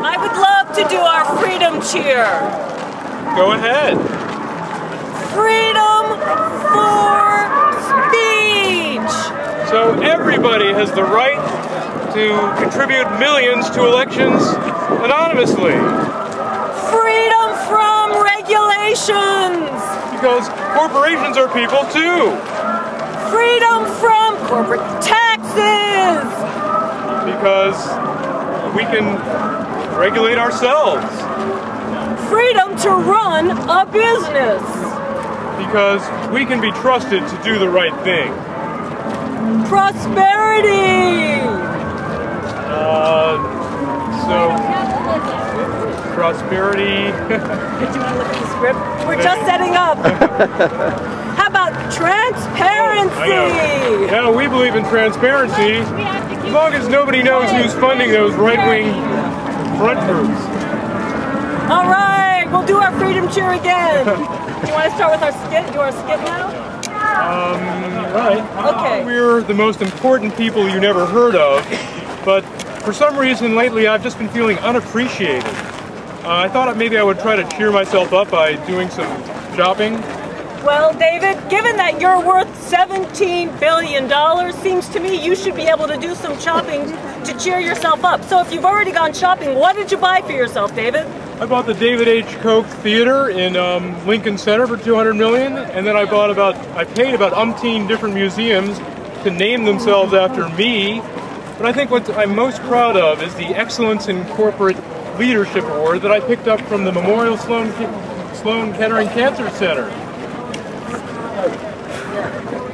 I would love to do our freedom cheer. Go ahead. Freedom for speech. So everybody has the right to contribute millions to elections anonymously. Freedom from regulations. Because corporations are people too. Freedom from corporate taxes. Because we can regulate ourselves. Freedom to run a business. Because we can be trusted to do the right thing. Prosperity. Prosperity. Do you want to look at the script? We're just setting up. How about transparency? Yeah, we believe in transparency. As long as nobody knows who's funding those right-wing front groups. All right, we'll do our freedom cheer again. Do you want to start with our skit? Do our skit now? Right. Okay. We're the most important people you never heard of, but for some reason lately I've just been feeling unappreciated. I thought maybe I would try to cheer myself up by doing some shopping. Well, David, given that you're worth $17 billion, seems to me you should be able to do some shopping to cheer yourself up. So if you've already gone shopping, what did you buy for yourself, David? I bought the David H. Koch Theater in Lincoln Center for $200 million, and then I paid about umpteen different museums to name themselves after me. But I think what I'm most proud of is the Excellence in Corporate Leadership Award that I picked up from the Memorial Sloan Kettering Cancer Center.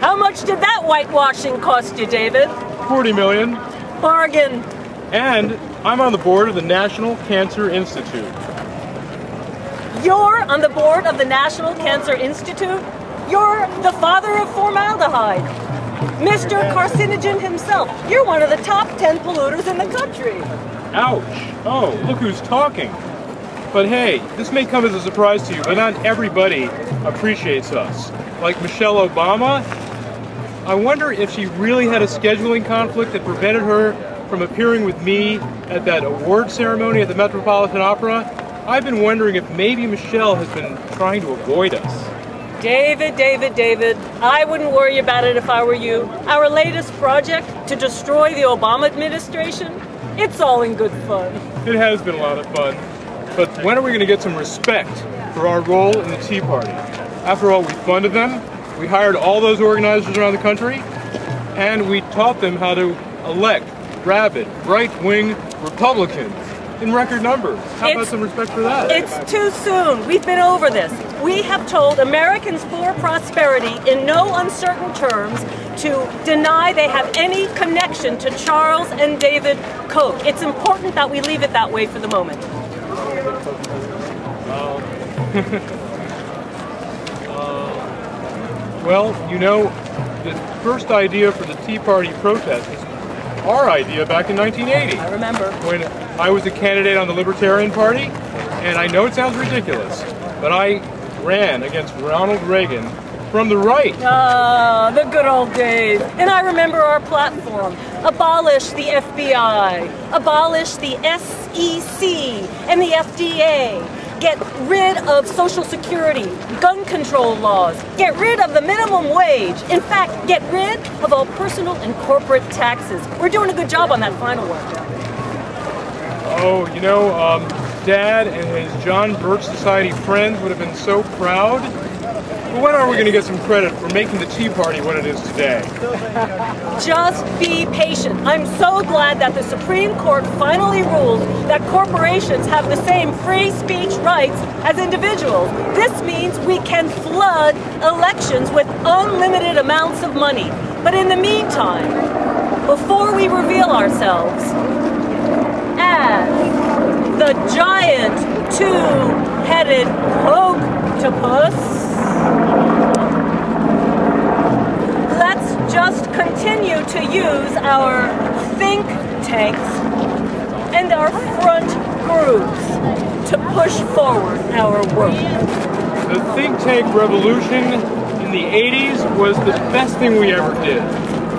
How much did that whitewashing cost you, David? $40 million. Bargain. And I'm on the board of the National Cancer Institute. You're on the board of the National Cancer Institute? You're the father of formaldehyde. Mr. Carcinogen himself. You're one of the top 10 polluters in the country. Ouch. Oh, look who's talking. But hey, this may come as a surprise to you, but not everybody appreciates us. Like Michelle Obama, I wonder if she really had a scheduling conflict that prevented her from appearing with me at that award ceremony at the Metropolitan Opera. I've been wondering if maybe Michelle has been trying to avoid us. David, I wouldn't worry about it if I were you. Our latest project to destroy the Obama administration, it's all in good fun. It has been a lot of fun. But when are we going to get some respect for our role in the Tea Party? After all, we funded them, we hired all those organizers around the country, and we taught them how to elect rabid, right-wing Republicans in record numbers. How about some respect for that? It's too soon. We've been over this. We have told Americans for Prosperity in no uncertain terms to deny they have any connection to Charles and David Koch. It's important that we leave it that way for the moment. Well, you know, the first idea for the Tea Party protest was our idea back in 1980. I remember. When I was a candidate on the Libertarian Party, and I know it sounds ridiculous, but I ran against Ronald Reagan from the right. Ah, the good old days. And I remember our platform. Abolish the FBI, abolish the SEC and the FDA. Get rid of Social Security, gun control laws, get rid of the minimum wage. In fact, get rid of all personal and corporate taxes. We're doing a good job on that final one. Oh, you know, Dad and his John Birch Society friends would have been so proud. But when are we going to get some credit for making the Tea Party what it is today? Just be patient. I'm so glad that the Supreme Court finally ruled that corporations have the same free speech rights as individuals. This means we can flood elections with unlimited amounts of money. But in the meantime, before we reveal ourselves as the giant two-headed Kochtopus, let's just continue to use our think tanks and our front groups to push forward our work. The think tank revolution in the 80s was the best thing we ever did.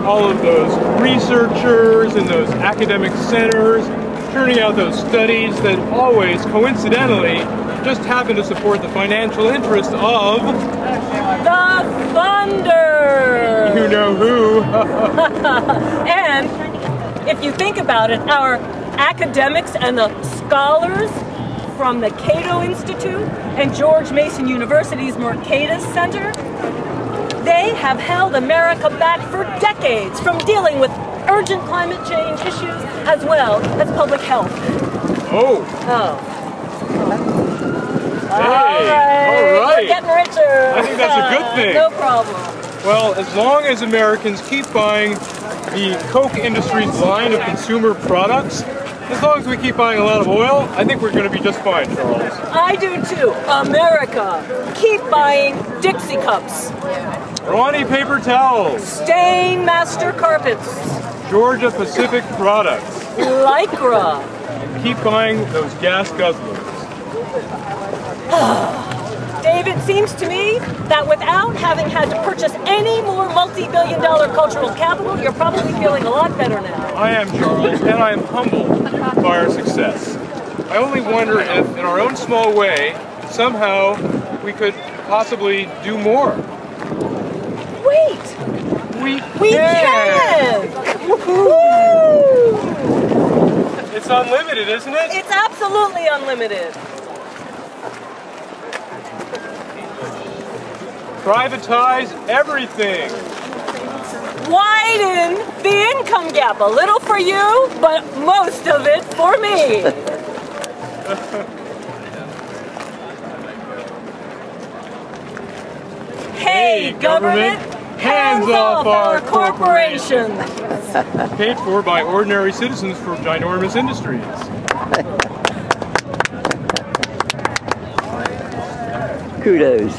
All of those researchers and those academic centers turning out those studies that always, coincidentally, just happen to support the financial interest of... The Thunder! You know who. And, if you think about it, our academics and the scholars from the Cato Institute and George Mason University's Mercatus Center, they have held America back for decades from dealing with urgent climate change issues as well as public health. Oh. Hey, all right. We're getting richer. I think that's a good thing. No problem. Well, as long as Americans keep buying the Coke industry's line of consumer products, as long as we keep buying a lot of oil, I think we're going to be just fine, Charles. I do too. America, keep buying Dixie cups. Ronnie paper towels. Stain Master carpets. Georgia Pacific products. Lycra. Keep buying those gas guzzlers. Dave, it seems to me that without having had to purchase any more multi-billion-dollar cultural capital, you're probably feeling a lot better now. I am, Charles, and I am humbled by our success. I only wonder if, in our own small way, somehow we could possibly do more. Wait! We can! It's unlimited, isn't it? It's absolutely unlimited. Privatize everything. Widen the income gap. A little for you, but most of it for me. Hey, government, hands off our corporations. Paid for by ordinary citizens for ginormous industries. Kudos.